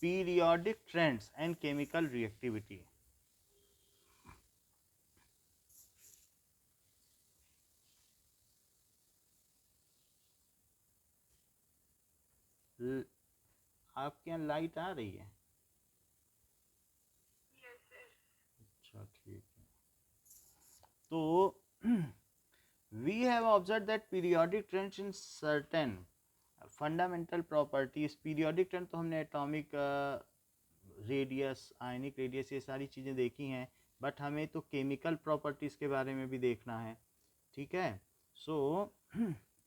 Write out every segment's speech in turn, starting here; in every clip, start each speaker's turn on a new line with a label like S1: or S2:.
S1: periodic trends and chemical reactivity. आपके यहाँ light आ रही है? अच्छा ठीक है। तो we have observed that periodic trends in certain fundamental properties. periodic trend तो हमने एटॉमिक रेडियस, आयनिक रेडियस, ये सारी चीज़ें देखी हैं, बट हमें तो केमिकल प्रॉपर्टीज़ के बारे में भी देखना है, ठीक है। So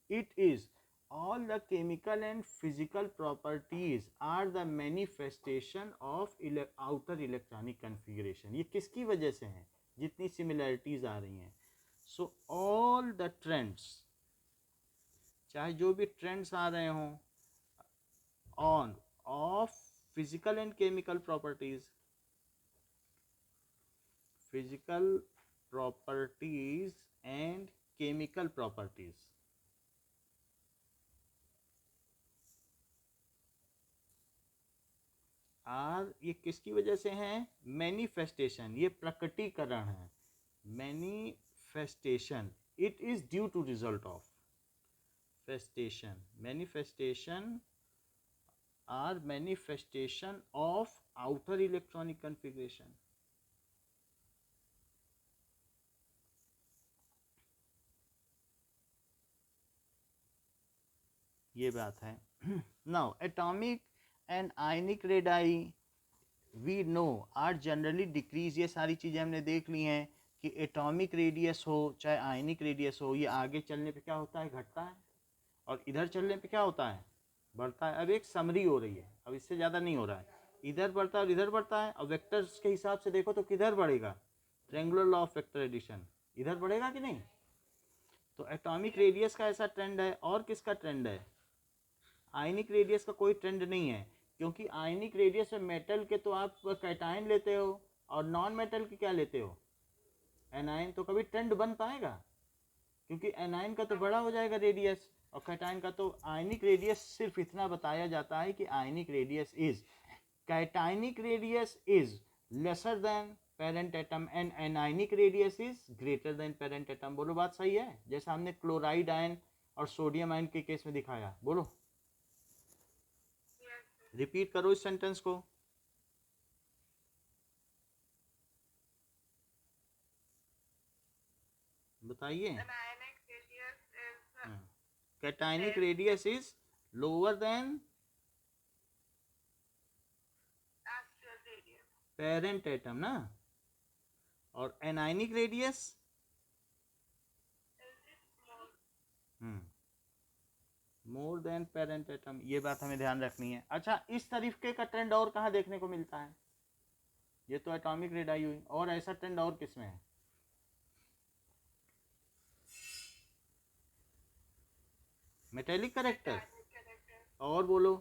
S1: it is all the chemical and physical properties are the manifestation of outer electronic configuration. ये किसकी वजह से हैं? जितनी similarities आ रही हैं. So all the trends, चाहे जो भी trends आ रहे हों on of physical and chemical properties, physical properties and chemical properties, are ये किसकी वजह से हैं? मैनिफेस्टेशन, ये प्रकटीकरण है, manifestation, it is due to result of फेस्टेशन, manifestation are manifestation of outer electronic configuration. ये बात है। Now atomic and ionic radii we know are generally decrease, ये सारी चीज़ें हमने देख ली हैं कि एटॉमिक रेडियस हो चाहे आयनिक रेडियस हो, ये आगे चलने पे क्या होता है? घटता है, और इधर चलने पे क्या होता है? बढ़ता है। अब एक समरी हो रही है, अब इससे ज़्यादा नहीं हो रहा है, इधर बढ़ता है और इधर बढ़ता है, और वेक्टर्स के हिसाब से देखो तो किधर बढ़ेगा? Triangular law of vector addition, इधर बढ़ेगा कि नहीं? तो एटॉमिक रेडियस का ऐसा ट्रेंड है, और किसका ट्रेंड है? आयनिक रेडियस का कोई ट्रेंड नहीं है, क्योंकि आयनिक रेडियस में मेटल के तो आप कैटायन लेते हो और नॉन मेटल के क्या लेते हो? एनायन। तो कभी ट्रेंड बन पाएगा? क्योंकि एनायन का तो बड़ा हो जाएगा रेडियस, और कैटायन का तो आयनिक रेडियस सिर्फ इतना बताया जाता है कि ionic radius is, cationic radius is lesser than parent atom and anionic radius is greater than parent atom. बोलो बात सही है? जैसा हमने क्लोराइड आयन और सोडियम आयन के केस में दिखाया। बोलो, रिपीट करो इस सेंटेंस को। बताइए। Cationic radius is lower than parent atom ना, और anionic radius more than parent atom. ये बात हमें ध्यान रखनी है। अच्छा, इस तरीके का ट्रेंड और कहाँ देखने को मिलता है? ये तो एटॉमिक रेडाई हुई, और ऐसा ट्रेंड और किसमें है? Metallic character. और बोलो।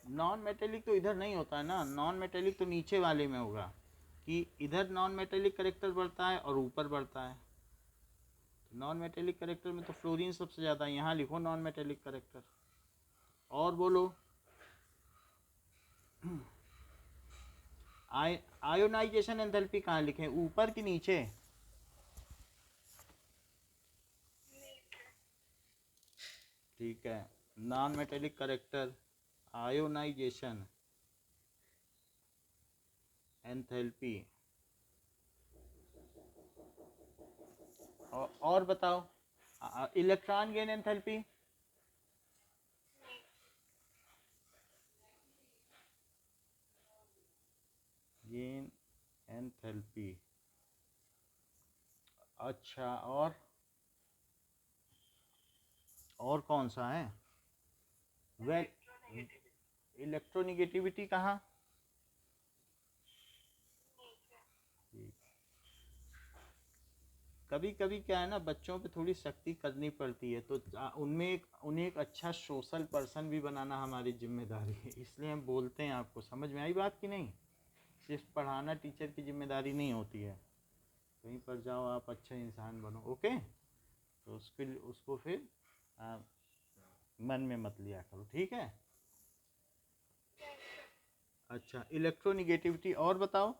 S1: नॉन मेटेलिक तो इधर नहीं होता है ना, नॉन मेटेलिक तो नीचे वाले में होगा, कि इधर नॉन मेटेलिक करेक्टर बढ़ता है और ऊपर बढ़ता है। नॉन मेटेलिक करेक्टर में तो फ्लोरीन सबसे ज़्यादा है, यहाँ लिखो नॉन मेटेलिक करेक्टर। और बोलो। आयोनाइजेशन एंथैल्पी कहाँ लिखें, ऊपर कि नीचे? ठीक है, non metallic character, ionisation enthalpy. और बताओ, electron gain enthalpy. Gain enthalpy. अच्छा, और कौन सा है? वेल, इलेक्ट्रोनिगेटिविटी कहाँ? कभी कभी क्या है ना, बच्चों पे थोड़ी सख्ती करनी पड़ती है, तो उन्हें एक अच्छा सोशल पर्सन भी बनाना हमारी जिम्मेदारी है, इसलिए हम बोलते हैं। आपको समझ में आई बात कि नहीं? सिर्फ पढ़ाना टीचर की जिम्मेदारी नहीं होती है, कहीं पर जाओ आप अच्छे इंसान बनो। ओके, तो उसको फिर मन में मत लिया करो, ठीक है। अच्छा, इलेक्ट्रोनिगेटिविटी और बताओ।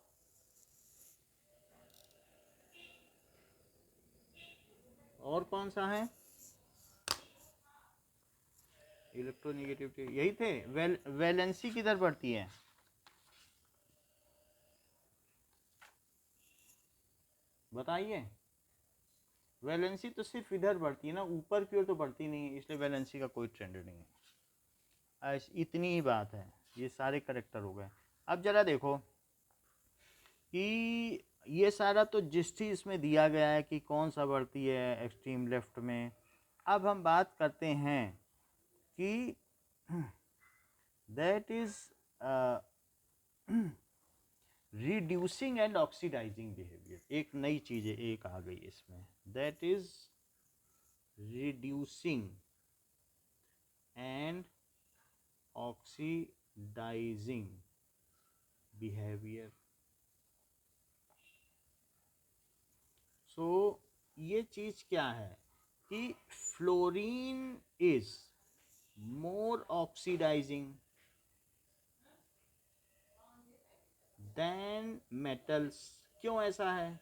S1: और कौन सा है? इलेक्ट्रोनिगेटिविटी यही थे। वैलेंसी किधर बढ़ती है? बताइए। वैलेंसी तो सिर्फ इधर बढ़ती है ना, ऊपर की ओर तो बढ़ती नहीं है, इसलिए वैलेंसी का कोई ट्रेंड नहीं है। इतनी ही बात है, ये सारे करेक्टर हो गए। अब जरा देखो कि ये सारा तो जिस चीज़ में दिया गया है कि कौन सा बढ़ती है एक्सट्रीम लेफ्ट में। अब हम बात करते हैं कि that is reducing and oxidising behaviour. एक नई चीज़ है, एक आ गई इसमें, that is reducing and oxidising behaviour. So ये चीज़ क्या है कि fluorine is more oxidising than metals. क्यों ऐसा है?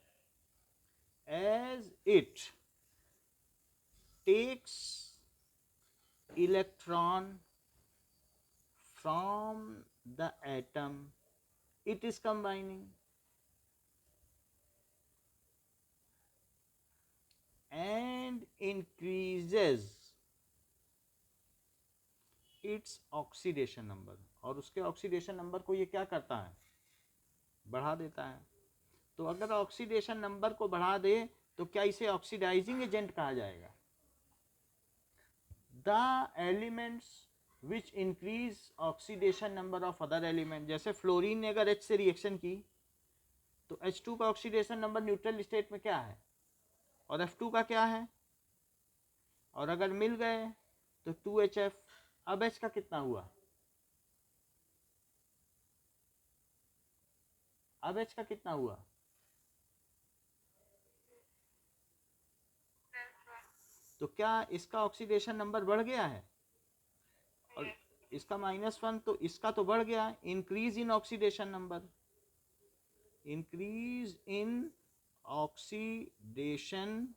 S1: As it takes electron from the atom it is combining and increases its oxidation number। और उसके ऑक्सीडेशन नंबर को ये क्या करता है? बढ़ा देता है। तो अगर ऑक्सीडेशन नंबर को बढ़ा दे तो क्या इसे ऑक्सीडाइजिंग एजेंट कहा जाएगा? The elements which increase oxidation number of other element, जैसे फ्लोरीन ने अगर H से रिएक्शन की तो H2 का ऑक्सीडेशन नंबर न्यूट्रल स्टेट में क्या है और F2 का क्या है, और अगर मिल गए तो 2HF। अब H का कितना हुआ? अब H का कितना हुआ? तो क्या इसका ऑक्सीडेशन नंबर बढ़ गया है? और इसका -1, तो इसका तो बढ़ गया। Increase in oxidation number, increase in oxidation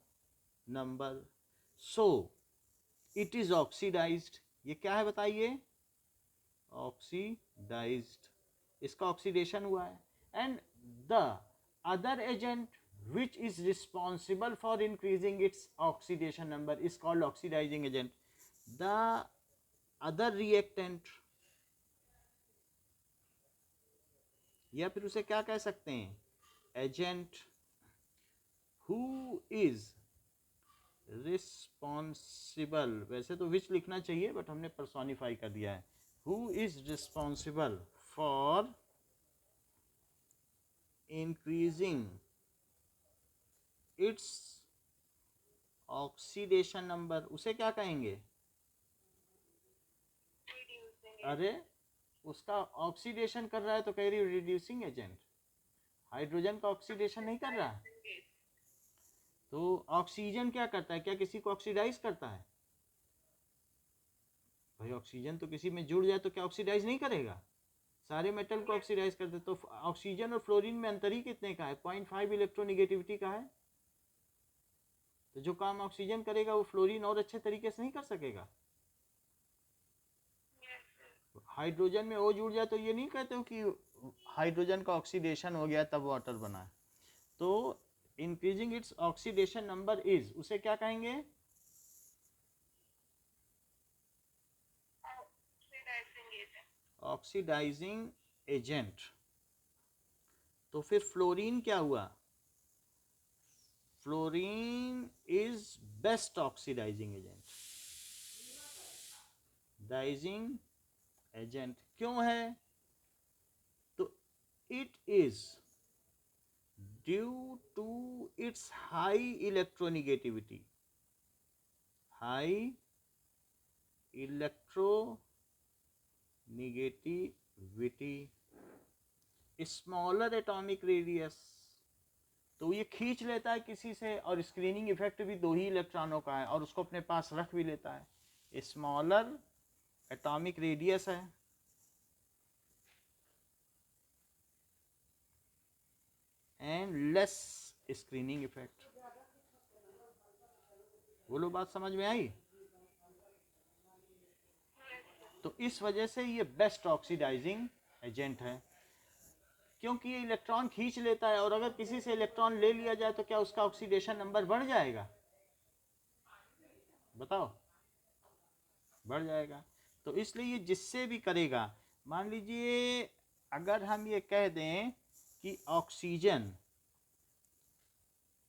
S1: number, so it is oxidised. ये क्या है बताइए? ऑक्सीडाइज्ड। इसका ऑक्सीडेशन हुआ है। And the other agent which is responsible for increasing its oxidation number is called oxidizing agent. The other reactant, या फिर उसे क्या कह सकते हैं? एजेंट who is responsible, वैसे तो which लिखना चाहिए बट हमने पर्सोनिफाई कर दिया है, who is responsible for increasing its oxidation number, उसे क्या कहेंगे? अरे उसका ऑक्सीडेशन कर रहा है तो कह रही रिड्यूसिंग एजेंट। हाइड्रोजन का ऑक्सीडेशन नहीं कर रहा। तो ऑक्सीजन क्या करता है? क्या किसी को ऑक्सीडाइज करता है? भाई ऑक्सीजन तो किसी में जुड़ जाए तो क्या ऑक्सीडाइज नहीं करेगा? सारे मेटल को ऑक्सीडाइज करते। तो ऑक्सीजन और फ्लोरीन में अंतर ही कितने का है? 0.5 इलेक्ट्रोनिगेटिविटी का है। तो जो काम ऑक्सीजन करेगा वो फ्लोरीन और अच्छे तरीके से नहीं कर सकेगा। हाइड्रोजन में O जुड़ जाए तो ये नहीं कहते हो कि हाइड्रोजन का ऑक्सीडेशन हो गया तब वाटर बना है। तो increasing its oxidation number is, उसे क्या कहेंगे? Oxidising agent. तो फिर फ्लोरीन क्या हुआ? Fluorine is best oxidising agent. डाइजिंग एजेंट क्यों है? तो it is due to its high electronegativity, high electronegativity, smaller atomic radius. तो ये खींच लेता है किसी से, और स्क्रीनिंग इफेक्ट भी 2 ही इलेक्ट्रॉनों का है और उसको अपने पास रख भी लेता है। स्मॉलर एटॉमिक रेडियस है, एंड लेस स्क्रीनिंग इफेक्ट। बोलो बात समझ में आई? तो इस वजह से ये बेस्ट ऑक्सीडाइजिंग एजेंट है, क्योंकि ये इलेक्ट्रॉन खींच लेता है, और अगर किसी से इलेक्ट्रॉन ले लिया जाए तो क्या उसका ऑक्सीडेशन नंबर बढ़ जाएगा? बताओ, बढ़ जाएगा। तो इसलिए ये जिससे भी करेगा, मान लीजिए अगर हम ये कह दें कि ऑक्सीजन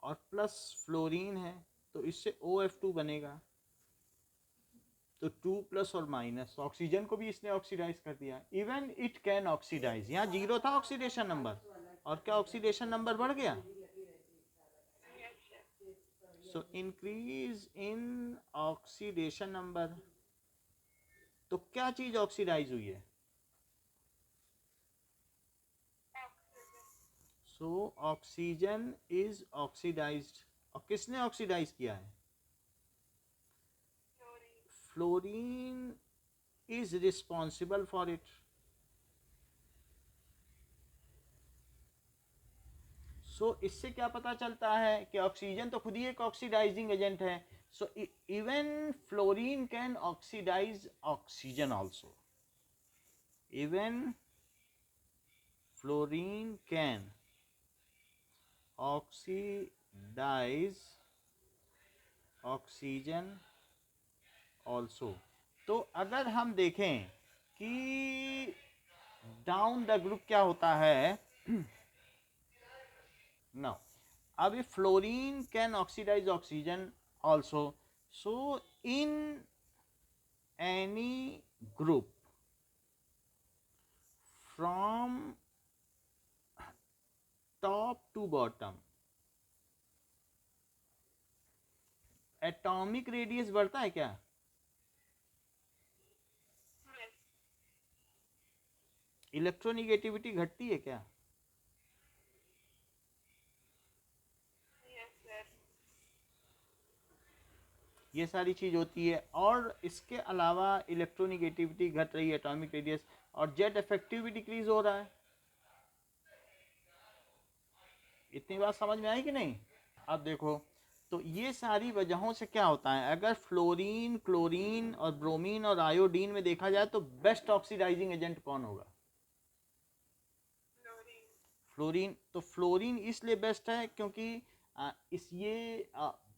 S1: और प्लस फ्लोरीन है, तो इससे OF2 बनेगा, तो 2 प्लस और माइनस, ऑक्सीजन को भी इसने ऑक्सीडाइज कर दिया। इवन इट कैन ऑक्सीडाइज, यहाँ 0 था ऑक्सीडेशन नंबर, और क्या ऑक्सीडेशन नंबर बढ़ गया? So increase in oxidation number. तो क्या चीज ऑक्सीडाइज हुई है? So oxygen is oxidised. और किसने ऑक्सीडाइज किया है? Fluorine is responsible for it. So इससे क्या पता चलता है कि ऑक्सीजन तो खुद ही एक ऑक्सीडाइजिंग एजेंट है। So even fluorine can oxidise oxygen also. Even fluorine can oxidise oxygen also. तो अगर हम देखें कि डाउन द ग्रुप क्या होता है, now अब fluorine can oxidise oxygen also, so in any group from top to bottom atomic radius बढ़ता है क्या? इलेक्ट्रोनिगेटिविटी घटती है क्या? ये सारी चीज होती है। और इसके अलावा इलेक्ट्रोनिगेटिविटी घट रही है, एटॉमिक रेडियस, और जेट इफेक्टिव भी डिक्रीज हो रहा है। इतनी बात समझ में आई कि नहीं? अब देखो, तो ये सारी वजहों से क्या होता है, अगर फ्लोरीन, क्लोरीन और ब्रोमीन और आयोडीन में देखा जाए तो बेस्ट ऑक्सीडाइजिंग एजेंट कौन होगा? फ्लोरीन। तो फ्लोरीन इसलिए बेस्ट है क्योंकि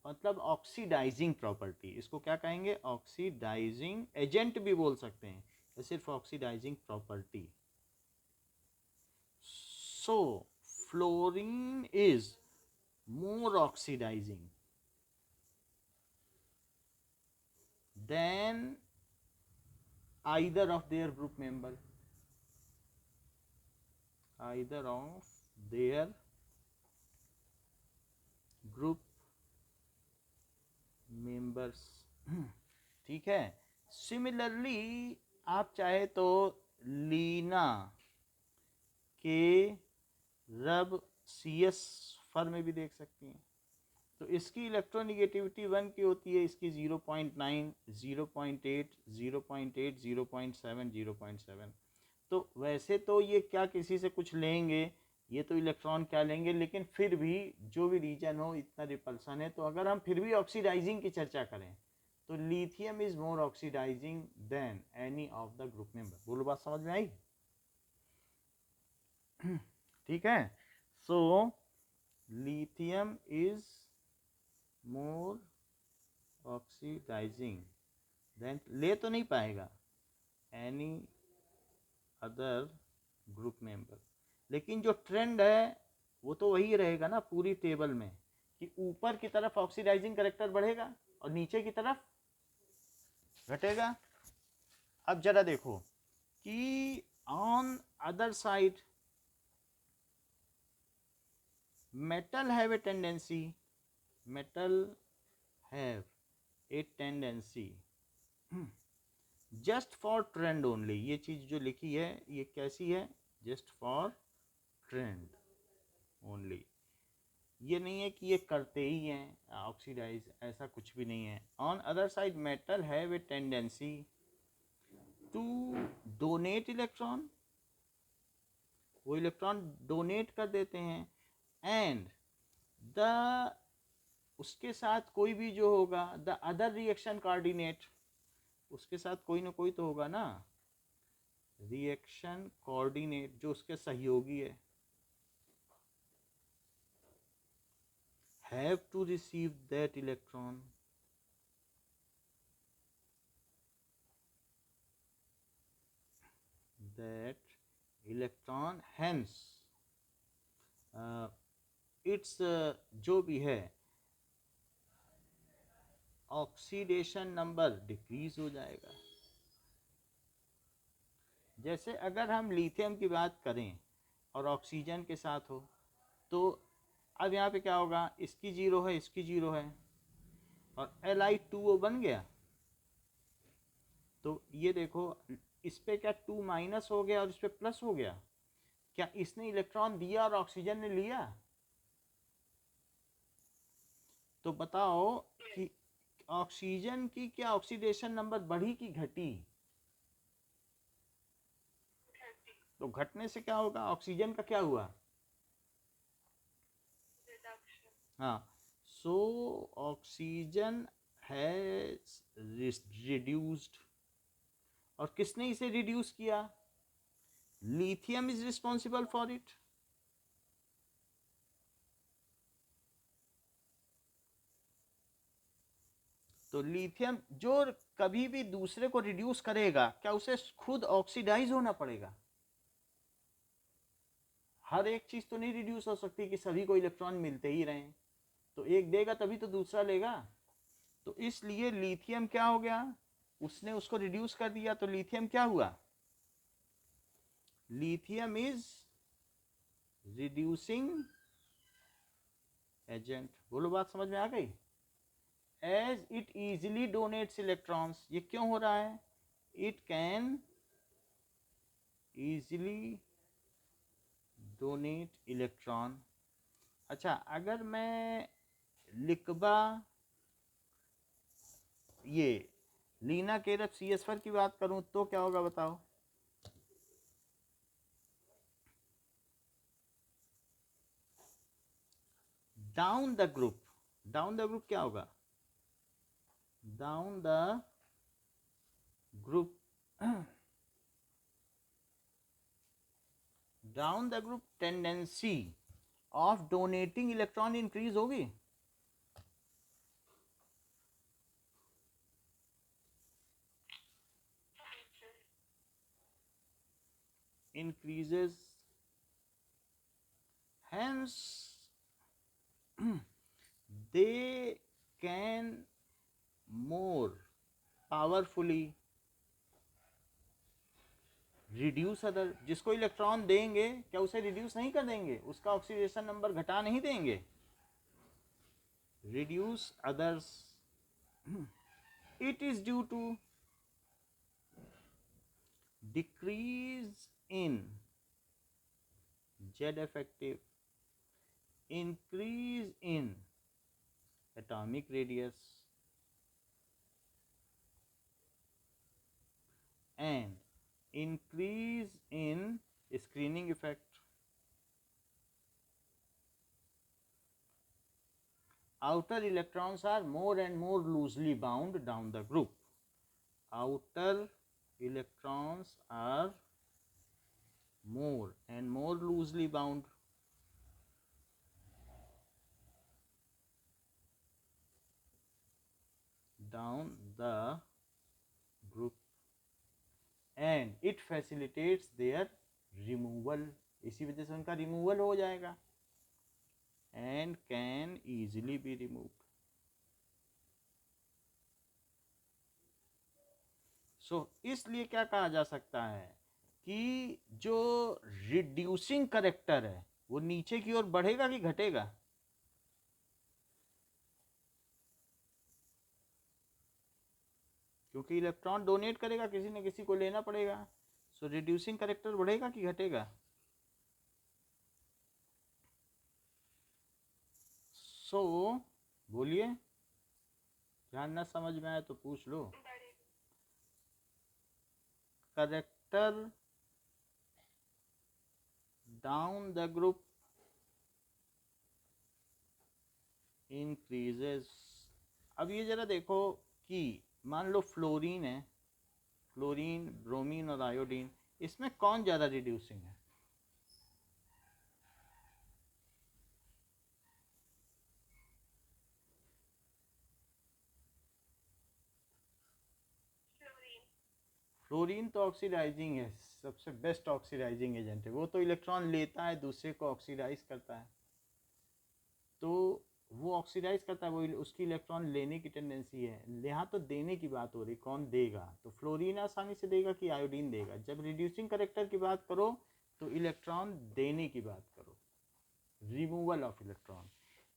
S1: मतलब ऑक्सीडाइजिंग प्रॉपर्टी, इसको क्या कहेंगे? ऑक्सीडाइजिंग एजेंट भी बोल सकते हैं, या सिर्फ oxidising property. So fluorine is more oxidising than either of their group member, either of their group members। ठीक है। सिमिलरली आप चाहे तो लीना के रब CS फर में भी देख सकती हैं। तो इसकी इलेक्ट्रोनिगेटिविटी 1 की होती है, इसकी 0.9, 0.8, 0.8, 0.7, 0.7। तो वैसे तो ये क्या किसी से कुछ लेंगे, ये तो इलेक्ट्रॉन क्या लेंगे, लेकिन फिर भी जो भी रीजन हो इतना रिपल्सन है। तो अगर हम फिर भी ऑक्सीडाइजिंग की चर्चा करें तो lithium is more oxidising than any of the group member. बोलो बात समझ में आई? ठीक है। So lithium is more oxidising than, ले तो नहीं पाएगा एनी अदर ग्रुप मेंबर, लेकिन जो ट्रेंड है वो तो वही रहेगा ना पूरी टेबल में, कि ऊपर की तरफ ऑक्सीडाइजिंग करेक्टर बढ़ेगा और नीचे की तरफ घटेगा। अब जरा देखो कि on other side metal have a tendency, metal have a tendency just for trend only। ये चीज जो लिखी है ये कैसी है? just for trend only। ये नहीं है कि ये करते ही हैं ऑक्सीडाइज, ऐसा कुछ भी नहीं है। On other side metal have a tendency to donate electron, वो इलेक्ट्रॉन डोनेट कर देते हैं, एंड द उसके साथ कोई भी जो होगा द अदर रिएक्शन कोऑर्डिनेट, उसके साथ कोई ना कोई तो होगा ना रिएक्शन कोऑर्डिनेट जो उसके सहयोगी है, have to receive that electron, hence its जो भी है ऑक्सीडेशन नंबर डिक्रीज हो जाएगा। जैसे अगर हम लिथियम की बात करें और ऑक्सीजन के साथ हो, तो अब यहाँ पे क्या होगा, इसकी जीरो है, इसकी जीरो है, और Li2O बन गया। तो ये देखो इस पे क्या 2 माइनस हो गया और इस पे प्लस हो गया। क्या इसने इलेक्ट्रॉन दिया और ऑक्सीजन ने लिया? तो बताओ कि ऑक्सीजन की क्या ऑक्सीडेशन नंबर बढ़ी कि घटी? तो घटने से क्या होगा, ऑक्सीजन का क्या हुआ? हाँ, सो ऑक्सीजन हैज रिड्यूस्ड। और किसने इसे रिड्यूस किया? Lithium is responsible for it. तो लिथियम जो कभी भी दूसरे को रिड्यूस करेगा, क्या उसे खुद ऑक्सीडाइज होना पड़ेगा? हर एक चीज तो नहीं रिड्यूस हो सकती कि सभी को इलेक्ट्रॉन मिलते ही रहें, तो एक देगा तभी तो दूसरा लेगा। तो इसलिए लिथियम क्या हो गया, उसने उसको रिड्यूस कर दिया, तो लिथियम क्या हुआ? Lithium is reducing agent. बोलो बात समझ में आ गई? As it easily donates electrons, ये क्यों हो रहा है? It can easily donate electron. अच्छा, अगर मैं लिकबा ये लीना केरप CH4 की बात करूं तो क्या होगा बताओ? Down the group, down the group क्या होगा? Down the group down the group tendency of donating electron increase होगी। increases, hence they can more powerfully reduce other. जिसको इलेक्ट्रॉन देंगे क्या उसे रिड्यूस नहीं कर देंगे, उसका ऑक्सीडेशन नंबर घटा नहीं देंगे? Reduce others, it is due to decrease in Z effective, increase in atomic radius, and increase in screening effect. Outer electrons are more and more loosely bound down the group. Outer electrons are more and more loosely bound down the group, and it facilitates their removal. इसी वजह से उनका removal हो जाएगा, and can easily be removed. So इसलिए क्या कहा जा सकता है कि जो रिड्यूसिंग करेक्टर है वो नीचे की ओर बढ़ेगा कि घटेगा? क्योंकि इलेक्ट्रॉन डोनेट करेगा, किसी न किसी को लेना पड़ेगा। सो रिड्यूसिंग करेक्टर बढ़ेगा कि घटेगा? सो बोलिए, ध्यान ना समझ में आए तो पूछ लो। Character down the group increases. अब ये जरा देखो कि मान लो फ्लोरीन है, फ्लोरीन, ब्रोमीन और आयोडीन, इसमें कौन ज़्यादा रिड्यूसिंग है? फ्लोरीन तो ऑक्सीडाइजिंग है, सबसे बेस्ट ऑक्सीडाइजिंग एजेंट है। वो तो इलेक्ट्रॉन लेता है, दूसरे को ऑक्सीडाइज करता है, तो वो ऑक्सीडाइज करता है, वो उसकी इलेक्ट्रॉन लेने की टेंडेंसी है। यहाँ तो देने की बात हो रही, कौन देगा? तो फ्लोरीन आसानी से देगा कि आयोडीन देगा? जब रिड्यूसिंग करेक्टर की बात करो तो इलेक्ट्रॉन देने की बात करो, रिमूवल ऑफ इलेक्ट्रॉन।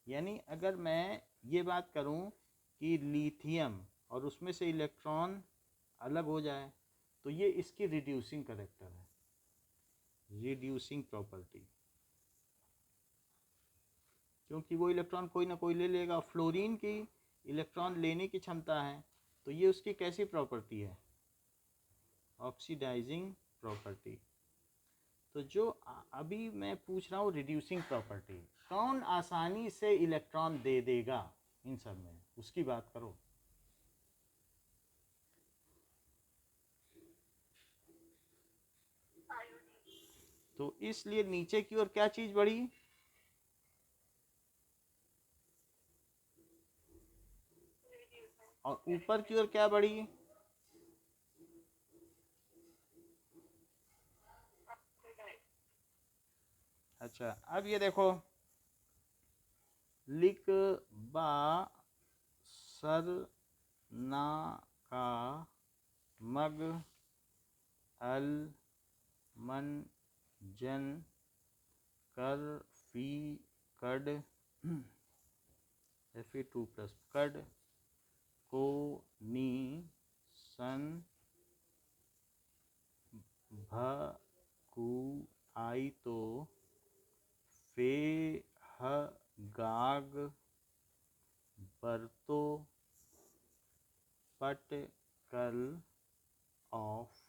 S1: यानी अगर मैं ये बात करूँ कि लिथियम और उसमें से इलेक्ट्रॉन अलग हो जाए तो ये इसकी रिड्यूसिंग करेक्टर है, रिड्यूसिंग प्रॉपर्टी, क्योंकि वो इलेक्ट्रॉन कोई ना कोई ले लेगा। फ्लोरीन की इलेक्ट्रॉन लेने की क्षमता है, तो ये उसकी कैसी प्रॉपर्टी है? Oxidising property. तो जो अभी मैं पूछ रहा हूँ रिड्यूसिंग प्रॉपर्टी, कौन आसानी से इलेक्ट्रॉन दे देगा इन सब में, उसकी बात करो। तो इसलिए नीचे की ओर क्या चीज बढ़ी? और ऊपर की ओर क्या बढ़ी? अच्छा, अब ये देखो, लिक बा सर ना का मग अल मन जन कर फी कड Fe2+ कड को नी सन भ कु आई तो फे ह गाग बरतो पट कल ऑफ,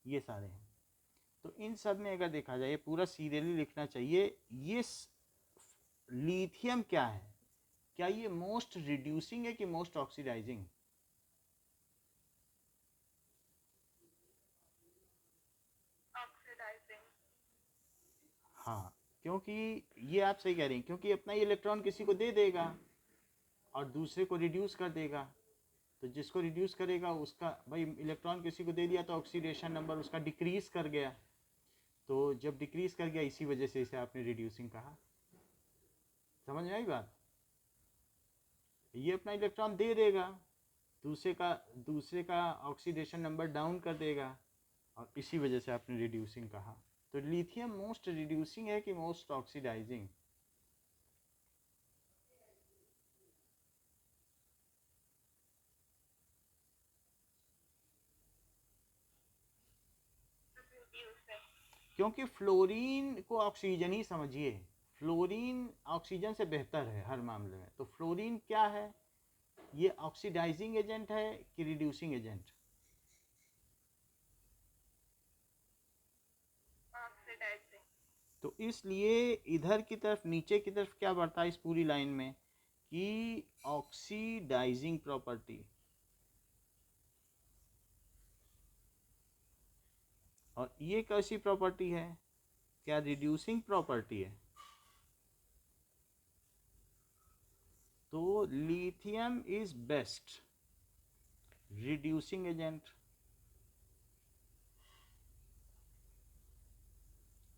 S1: ये सारे हैं। तो इन सब में अगर देखा जाए, पूरा सीरियली लिखना चाहिए। ये लिथियम क्या है? क्या ये मोस्ट रिड्यूसिंग है कि मोस्ट ऑक्सीडाइजिंग? हाँ, क्योंकि ये आप सही कह रही हैं, क्योंकि अपना ये इलेक्ट्रॉन किसी को दे देगा और दूसरे को रिड्यूस कर देगा। तो जिसको रिड्यूस करेगा उसका, भाई इलेक्ट्रॉन किसी को दे दिया तो ऑक्सीडेशन नंबर उसका डिक्रीज कर गया। तो जब डिक्रीज कर गया, इसी वजह से इसे आपने रिड्यूसिंग कहा। समझ में आई बात? ये अपना इलेक्ट्रॉन दे देगा, दूसरे का ऑक्सीडेशन नंबर डाउन कर देगा, और इसी वजह से आपने रिड्यूसिंग कहा। तो लिथियम मोस्ट रिड्यूसिंग है कि मोस्ट ऑक्सीडाइजिंग? क्योंकि फ्लोरीन को ऑक्सीजन ही समझिए, फ्लोरीन ऑक्सीजन से बेहतर है हर मामले में। तो फ्लोरीन क्या है? ये ऑक्सीडाइजिंग एजेंट है कि रिड्यूसिंग एजेंट? तो इसलिए इधर की तरफ, नीचे की तरफ क्या बढ़ता है इस पूरी लाइन में कि ऑक्सीडाइजिंग प्रॉपर्टी, और ये कैसी प्रॉपर्टी है? क्या रिड्यूसिंग प्रॉपर्टी है? तो lithium is best reducing agent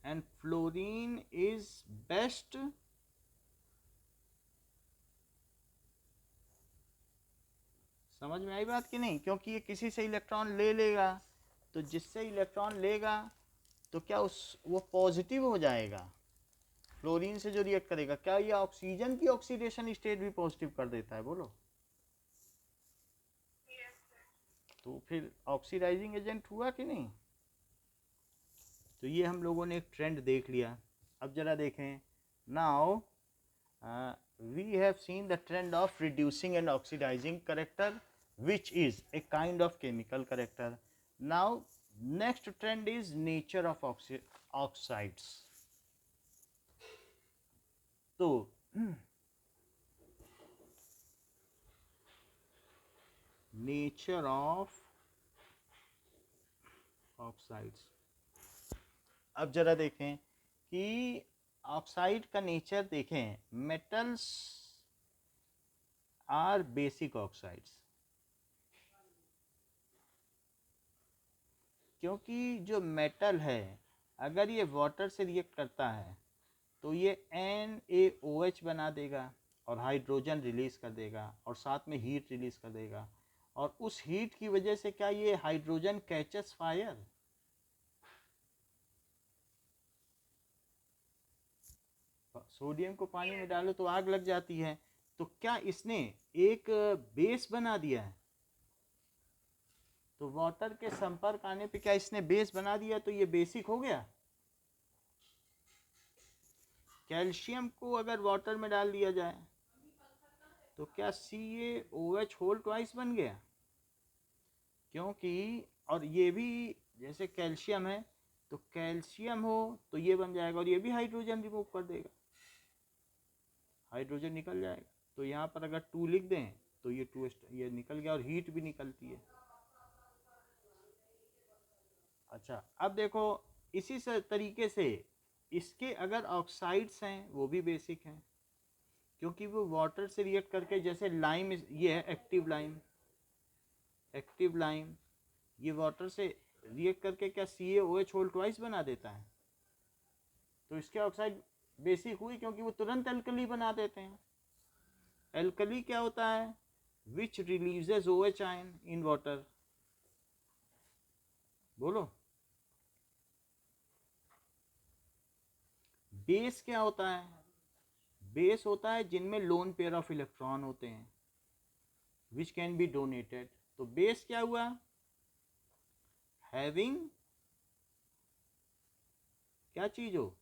S1: and fluorine is best समझ में आई बात कि नहीं? क्योंकि ये किसी से इलेक्ट्रॉन ले लेगा, तो जिससे इलेक्ट्रॉन लेगा तो क्या वो पॉजिटिव हो जाएगा फ्लोरीन से जो रिएक्ट करेगा। क्या ये ऑक्सीजन की ऑक्सीडेशन स्टेट भी पॉजिटिव कर देता है? बोलो। तो फिर ऑक्सीडाइजिंग एजेंट हुआ कि नहीं? तो ये हम लोगों ने एक ट्रेंड देख लिया। अब जरा देखें now, we have seen the trend of reducing and oxidizing character, which is a kind of chemical character. Now next trend is nature of oxides. So nature of oxides, अब जरा देखें कि ऑक्साइड का नेचर देखें. Metals are basic oxides, क्योंकि जो metal है अगर ये वाटर से रिएक्ट करता है तो ये NaOH बना देगा और हाइड्रोजन रिलीज कर देगा और साथ में हीट रिलीज कर देगा, और उस हीट की वजह से क्या ये हाइड्रोजन कैचेस फायर. सोडियम को पानी में डालो तो आग लग जाती है, तो क्या इसने एक बेस बना दिया है. तो वाटर के संपर्क आने पे क्या इसने बेस बना दिया, तो ये बेसिक हो गया. कैल्शियम को अगर वाटर में डाल दिया जाए तो क्या CaOH होल ट्वाइस बन गया, क्योंकि और ये भी जैसे कैल्शियम है तो कैल्शियम हो तो ये बन जाएगा और ये भी हाइड्रोजन रिमूव कर देगा, हाइड्रोजन निकल जाएगा. तो यहाँ पर अगर 2 लिख दें तो ये 2 ये निकल गया और हीट भी निकलती है. अच्छा, अब देखो इसी तरीके से इसके अगर ऑक्साइड्स हैं वो भी बेसिक हैं, क्योंकि वो वाटर से रिएक्ट करके, जैसे लाइम, ये है एक्टिव लाइम. एक्टिव लाइम ये वाटर से रिएक्ट करके क्या CaOH होल ट्वाइस बना देता है, तो इसके ऑक्साइड बेसिक हुई, क्योंकि वो तुरंत एल्कली बना देते हैं. एल्कली क्या होता है, which releases OH ion in water. बोलो. बेस क्या होता है, बेस होता है जिनमें लोन पेयर ऑफ इलेक्ट्रॉन होते हैं, विच कैन बी डोनेटेड. तो बेस क्या हुआ, हैविंग क्या चीज हो,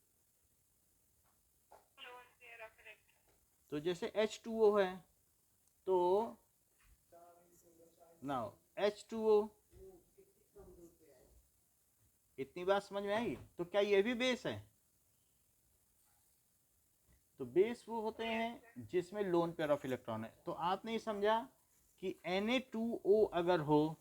S1: तो जैसे H2O है तो नाउ H2O, इतनी बात समझ में आई. तो क्या ये भी बेस है, तो बेस वो होते हैं जिसमें लोन पेयर ऑफ इलेक्ट्रॉन है. तो आपने ये समझा कि Na2O अगर हो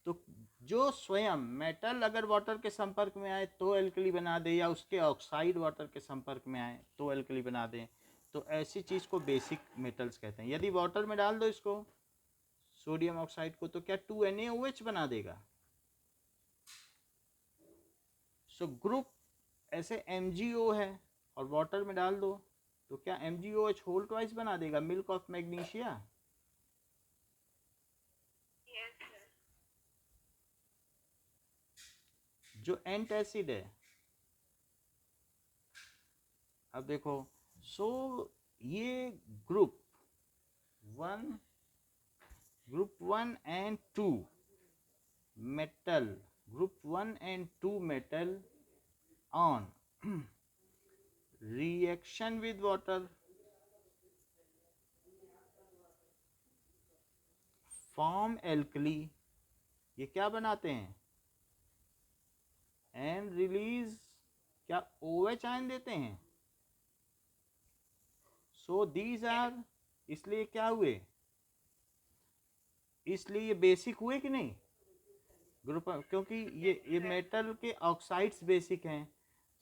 S1: तो जो स्वयं मेटल अगर वाटर के संपर्क में आए तो एल्कली बना दे, या उसके ऑक्साइड वाटर के संपर्क में आए तो एल्कली बना दे, तो ऐसी चीज़ को बेसिक मेटल्स कहते हैं. यदि वाटर में डाल दो इसको, सोडियम ऑक्साइड को, तो क्या 2NaOH बना देगा. सो ग्रुप ऐसे MgO है और वाटर में डाल दो तो क्या MgOH होल ट्वाइस बना देगा, मिल्क ऑफ मैग्नीशिया. जो एंटासिड है, अब देखो, सो ये group 1 and 2 metal, group 1 and 2 metal on reaction with water form alkali. ये क्या बनाते हैं, एंड रिलीज क्या OH आयन देते हैं. सो दीज आर, इसलिए क्या हुए, इसलिए ये बेसिक हुए कि नहीं ग्रुप, क्योंकि ये मेटल के ऑक्साइड्स बेसिक हैं.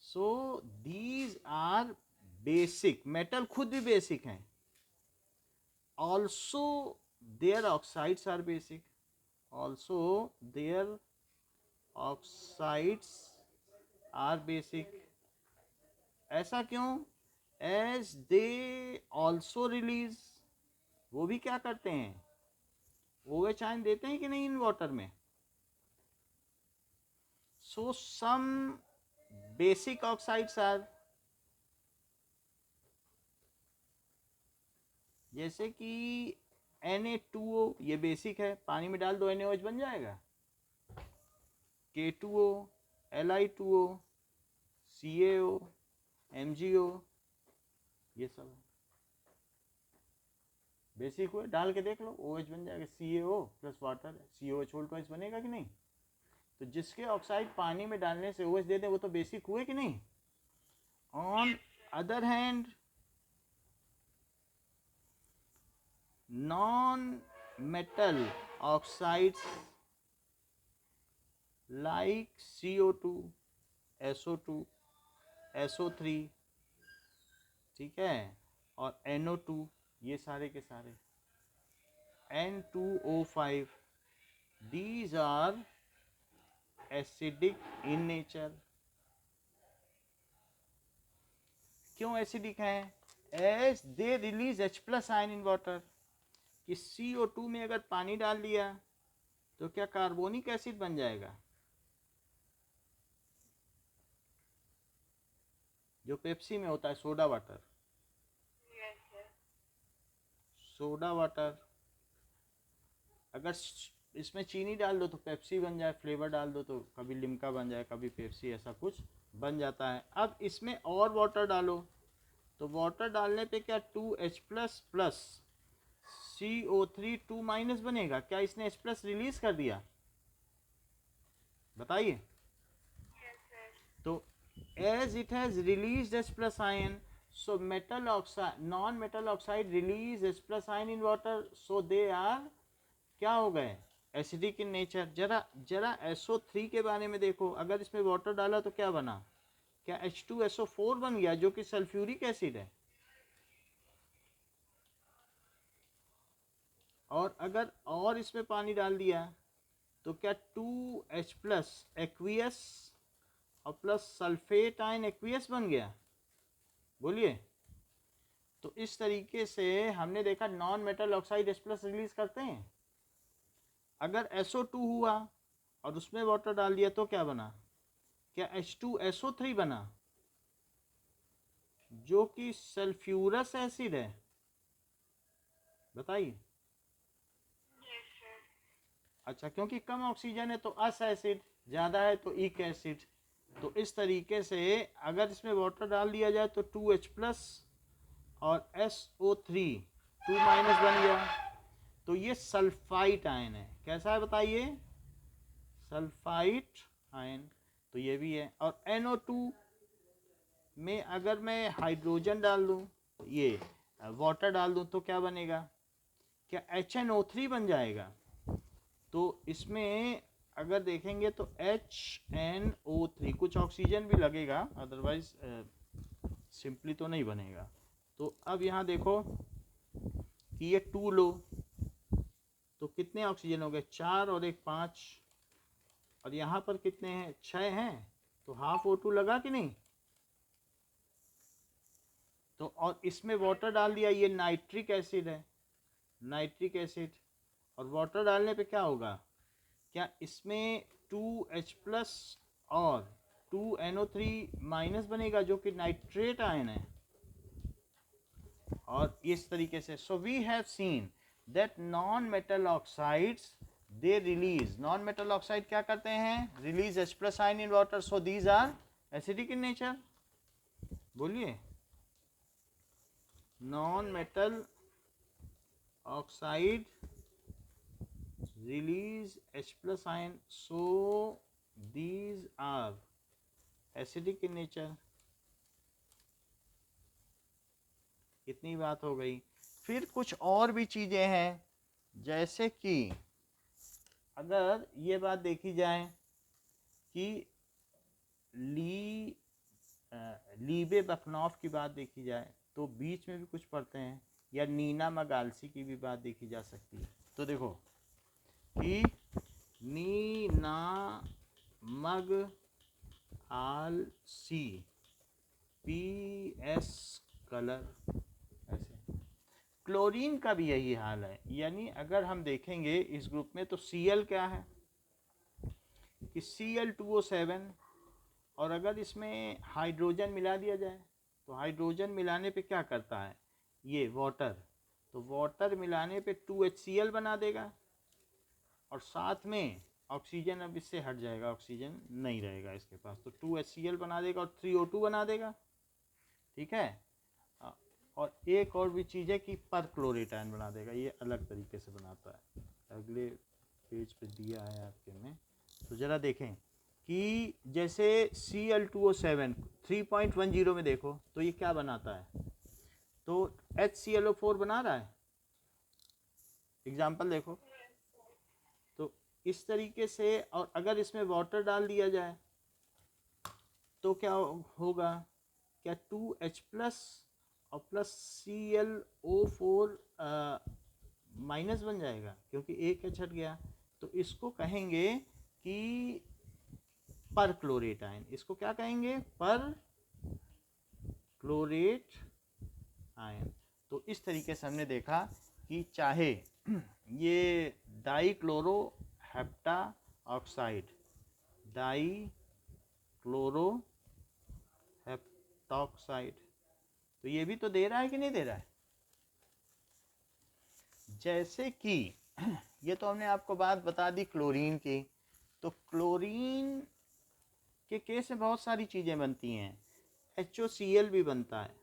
S1: So these are basic, metal खुद भी बेसिक हैं. Also their oxides are basic, also their oxides are basic. ऐसा क्यों, एज दे ऑल्सो रिलीज, वो भी क्या करते हैं, OH आयन देते हैं कि नहीं इन वाटर में. सो सम बेसिक ऑक्साइड्स आर, जैसे कि Na2O ये बेसिक है, पानी में डाल दो NaOH बन जाएगा. K2O, Li2O, CaO, MgO, ये सब है. बेसिक हुए, डाल के देख लो, OH बन जाएगा, CaO plus water, COH whole twice बनेगा कि नहीं। तो जिसके ऑक्साइड पानी में डालने से OH दे दें वो तो बेसिक हुए कि नहीं। On other hand non metal oxides like CO2, SO2, SO3, ठीक है, और NO2, ये सारे के सारे N2O5, these are acidic in nature। क्यों एसिडिक हैं? As they release H plus ion in water, कि CO2 में अगर पानी डाल दिया तो क्या कार्बोनिक एसिड बन जाएगा, जो पेप्सी में होता है सोडा वाटर। सोडा वाटर अगर इसमें चीनी डाल दो तो पेप्सी बन जाए, फ्लेवर डाल दो तो कभी लिम्का बन जाए, कभी पेप्सी, ऐसा कुछ बन जाता है। अब इसमें और वाटर डालो तो वाटर डालने पे क्या 2H plus plus CO3 2 minus बनेगा, क्या इसने H प्लस रिलीज कर दिया, बताइए। तो as it has released H plus ion, so metal oxide, non-metal oxide release H plus ion in water, so they are क्या हो गए, एसिडिक इन नेचर। जरा SO3 के बारे में देखो, अगर इसमें वाटर डाला तो क्या बना, क्या H2SO4 बन गया, जो कि सल्फ्यूरिक एसिड है। और अगर और इसमें पानी डाल दिया तो क्या 2H प्लस एक्वियस और प्लस सल्फेट आयन एक्वियस बन गया, बोलिए। तो इस तरीके से हमने देखा non metal oxide H plus release करते हैं। अगर SO2 हुआ और उसमें वाटर डाल दिया तो क्या बना, क्या H2SO3 बना, जो कि सल्फ्यूरस एसिड है, बताइए। अच्छा, क्योंकि कम ऑक्सीजन है तो अस एसिड, ज़्यादा है तो इक एसिड। तो इस तरीके से अगर इसमें वाटर डाल दिया जाए तो 2H प्लस और SO3 2 माइनस बन गया, तो ये सल्फाइट आयन है। कैसा है बताइए, सल्फाइट आयन। तो ये भी है। और NO2 में अगर मैं हाइड्रोजन डाल दूँ, ये वाटर डाल दूँ तो क्या बनेगा, क्या HNO3 बन जाएगा। तो इसमें अगर देखेंगे तो HNO3, कुछ ऑक्सीजन भी लगेगा, अदरवाइज सिंपली तो नहीं बनेगा। तो अब यहाँ देखो कि ये 2 लो तो कितने ऑक्सीजन हो गए, 4 और 1 5, और यहाँ पर कितने हैं, 6 हैं, तो हाफ O2 लगा कि नहीं। तो और इसमें वाटर डाल दिया, ये नाइट्रिक एसिड है, नाइट्रिक एसिड, और वाटर डालने पे क्या होगा, क्या इसमें 2H प्लस और 2NO3 माइनस बनेगा, जो कि नाइट्रेट आयन है। और इस तरीके से so we have seen that non metal oxides they release, non metal oxide क्या करते हैं, release H plus ion in water, so these are acidic in nature, बोलिए। Non metal oxide release H plus ion, so these are acidic in nature। इतनी बात हो गई। फिर कुछ और भी चीज़ें हैं, जैसे कि अगर ये बात देखी जाए कि लीबे बखनौफ की बात देखी जाए तो बीच में भी कुछ पढ़ते हैं, या नीना मगालसी की भी बात देखी जा सकती है। तो देखो कि नीना मग आल सी PS कलर, ऐसे। क्लोरीन का भी यही हाल है, यानी अगर हम देखेंगे इस ग्रुप में तो Cl क्या है कि Cl2O7, और अगर इसमें हाइड्रोजन मिला दिया जाए तो हाइड्रोजन मिलाने पे क्या करता है ये वाटर, तो वाटर मिलाने पे 2HCl बना देगा, और साथ में ऑक्सीजन अब इससे हट जाएगा, ऑक्सीजन नहीं रहेगा इसके पास, तो 2HCl बना देगा और 3O2 बना देगा, ठीक है। और एक और भी चीज़ है कि पर क्लोरेट आयन बना देगा, ये अलग तरीके से बनाता है, अगले पेज पे दिया है आपके में। तो ज़रा देखें कि जैसे Cl2O7 3.10 में देखो तो ये क्या बनाता है, तो HClO4 बना रहा है, एग्जाम्पल देखो। तो इस तरीके से, और अगर इसमें वाटर डाल दिया जाए तो क्या होगा, क्या 2H प्लस और प्लस ClO4 माइनस बन जाएगा, क्योंकि एक H हट गया। तो इसको कहेंगे कि पर क्लोरेट आयन, इसको क्या कहेंगे, पर क्लोरेट आयन। तो इस तरीके से हमने देखा कि चाहे ये डाईक्लोरो हेप्टा ऑक्साइड, डाईक्लोरो हेप्टॉक्साइड, तो ये भी तो दे रहा है कि नहीं दे रहा है। जैसे कि ये तो हमने आपको बात बता दी क्लोरीन की, तो क्लोरीन के केस में बहुत सारी चीज़ें बनती हैं, HOCl भी बनता है,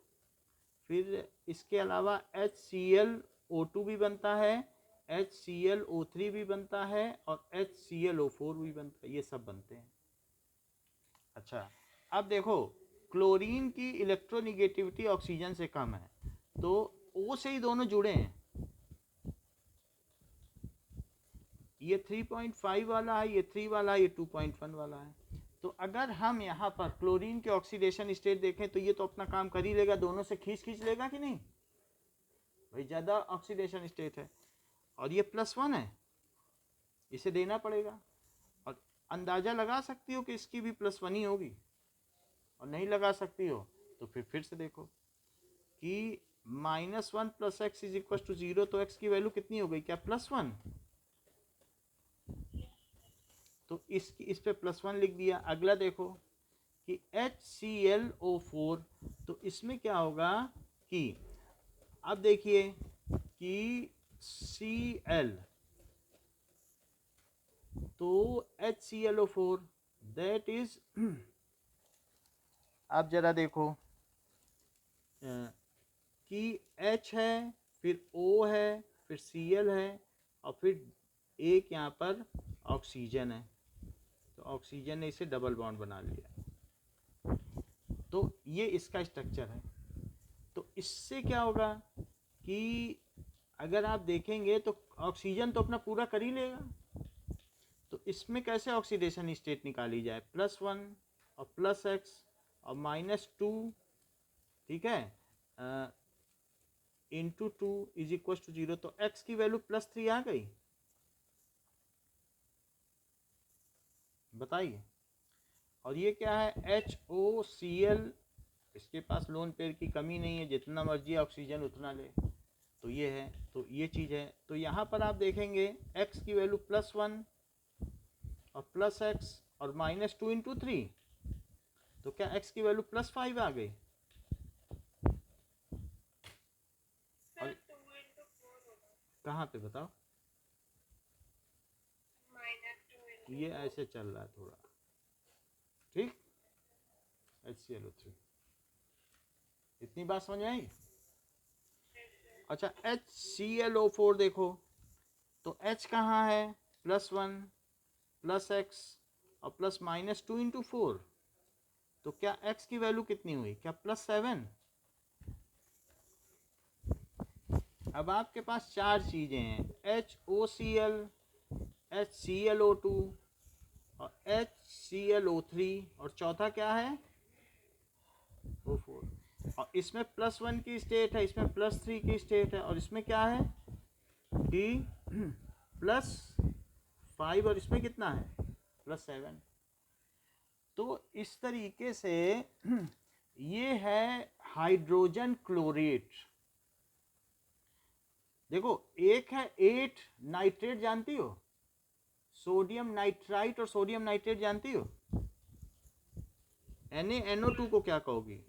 S1: फिर इसके अलावा HClO2 भी बनता है, HClO3 भी बनता है और HClO4 भी बनता है, ये सब बनते हैं। अच्छा, अब देखो क्लोरीन की इलेक्ट्रोनिगेटिविटी ऑक्सीजन से कम है, तो O से ही दोनों जुड़े हैं, ये 3.5 वाला है, ये 3 वाला है, ये 2.1 वाला है। तो अगर हम यहाँ पर क्लोरीन के ऑक्सीडेशन स्टेट देखें तो ये तो अपना काम कर ही लेगा, दोनों से खींच लेगा कि नहीं भाई, ज़्यादा ऑक्सीडेशन स्टेट है, और ये +1 है, इसे देना पड़ेगा। और अंदाज़ा लगा सकती हो कि इसकी भी +1 ही होगी, और नहीं लगा सकती हो तो फिर से देखो कि -1 + x = 0, तो x की वैल्यू कितनी हो गई, क्या +1, तो इस पे +1 लिख दिया। अगला देखो कि HClO4, तो इसमें क्या होगा कि अब देखिए कि Cl, तो HClO4 दैट इज, आप जरा देखो कि H है, फिर O है, फिर Cl है, और फिर एक यहाँ पर ऑक्सीजन है, तो ऑक्सीजन ने इसे डबल बॉन्ड बना लिया। तो ये इसका स्ट्रक्चर है। तो इससे क्या होगा कि अगर आप देखेंगे तो ऑक्सीजन तो अपना पूरा कर ही लेगा, तो इसमें कैसे ऑक्सीडेशन स्टेट निकाली जाए, +1 और +x और -2, ठीक है, इंटू 2 = 0, तो x की वैल्यू +3 आ गई, बताइए। और ये क्या है, HOCl, इसके पास लोन पेयर की कमी नहीं है, जितना मर्जी ऑक्सीजन उतना ले, तो ये है, तो ये चीज़ है। तो यहाँ पर आप देखेंगे x की वैल्यू +1 और +x और -2 × 3, तो क्या x की वैल्यू +5 आ गई, और कहाँ पे बताओ, ये ऐसे चल रहा है थोड़ा, ठीक, HClO3, इतनी बात समझ आई। अच्छा, HClO4 देखो, तो H कहाँ है, +1 +x और +-2 × 4, तो क्या x की वैल्यू कितनी हुई, क्या +7। अब आपके पास चार चीज़ें हैं, HOCl, HClO2 और HClO3, और चौथा क्या है, O4, और इसमें +1 की स्टेट है, इसमें +3 की स्टेट है, और इसमें क्या है कि +5, और इसमें कितना है, +7। तो इस तरीके से ये है हाइड्रोजन क्लोरेट। देखो एक है 8 नाइट्रेट, जानती हो, सोडियम नाइट्राइट और सोडियम नाइट्रेट जानती हो, NaNO2 को क्या कहोगी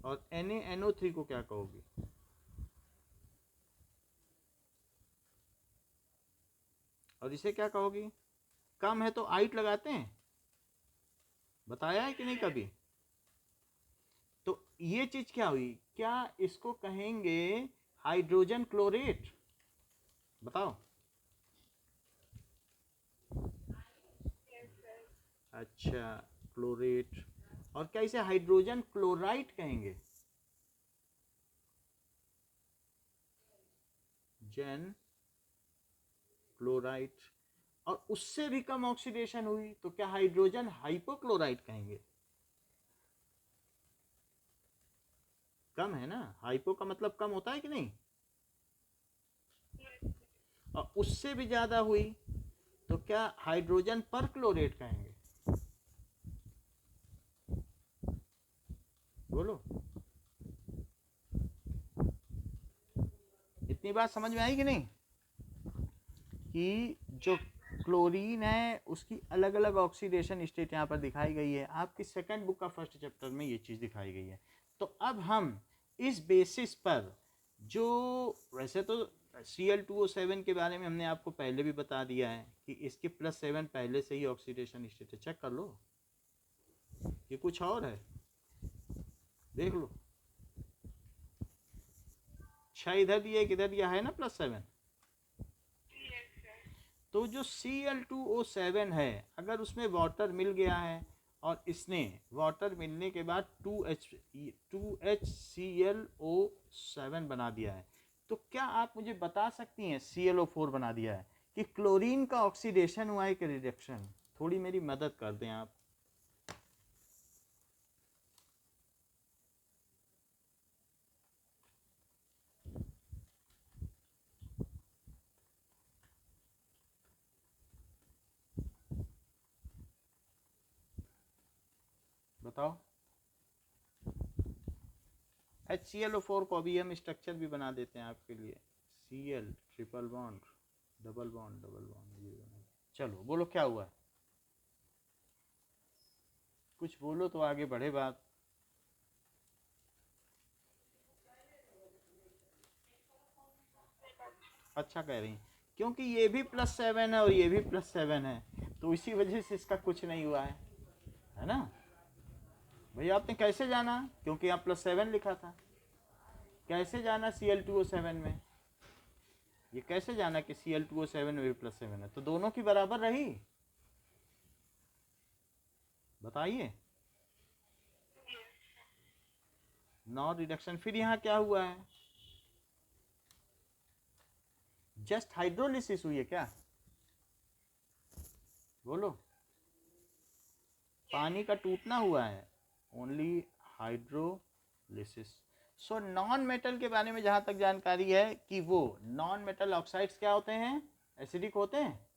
S1: और NaNO3 को क्या कहोगी, और इसे क्या कहोगी, कम है तो आइट लगाते हैं, बताया है कि नहीं कभी। तो ये चीज क्या हुई, क्या इसको कहेंगे हाइड्रोजन क्लोरेट? बताओ। अच्छा, क्लोरेट। और क्या इसे हाइड्रोजन क्लोराइड कहेंगे? जेन क्लोराइड। और उससे भी कम ऑक्सीडेशन हुई तो क्या हाइड्रोजन हाइपोक्लोराइड कहेंगे? कम है ना, हाइपो का मतलब कम होता है कि नहीं? और उससे भी ज्यादा हुई तो क्या हाइड्रोजन पर क्लोरेट कहेंगे? बोलो। इतनी बात समझ में आई कि नहीं, कि जो क्लोरीन है उसकी अलग अलग ऑक्सीडेशन स्टेट यहाँ पर दिखाई गई है, आपकी सेकंड बुक का फर्स्ट चैप्टर में ये चीज़ दिखाई गई है। तो अब हम इस बेसिस पर, जो वैसे तो Cl2O7 के बारे में हमने आपको पहले भी बता दिया है कि इसके +7 पहले से ही ऑक्सीडेशन स्टेट है, चेक कर लो, ये कुछ और है, देख लो। 6 इधर दिया, किधर दिया है ना +7। तो जो Cl2O7 है, अगर उसमें वाटर मिल गया है और इसने वाटर मिलने के बाद 2HClO7 बना दिया है, तो क्या आप मुझे बता सकती हैं, ClO4 बना दिया है, कि क्लोरीन का ऑक्सीडेशन हुआ है कि रिडक्शन? थोड़ी मेरी मदद कर दें आप। बताओ। HClO4 को अभी हम स्ट्रक्चर भी बना देते हैं आपके लिए, Cl triple bond double bond double bond, ये बना। चलो बोलो क्या हुआ, कुछ बोलो तो आगे बढ़े बात। अच्छा कह रही हैं, क्योंकि ये भी +7 है और ये भी +7 है, तो इसी वजह से इसका कुछ नहीं हुआ है ना। भैया आपने कैसे जाना, क्योंकि यहाँ +7 लिखा था, कैसे जाना Cl2O7 में, ये कैसे जाना कि Cl2O7 में भी +7 है, तो दोनों की बराबर रही? बताइए। Non reduction. फिर यहाँ क्या हुआ है, जस्ट हाइड्रोलिसिस हुई है क्या? बोलो। पानी का टूटना हुआ है, only hydrolysis. So non metal के बारे में जहां तक जानकारी है कि वो नॉन मेटल ऑक्साइड्स क्या होते हैं, एसिडिक होते हैं।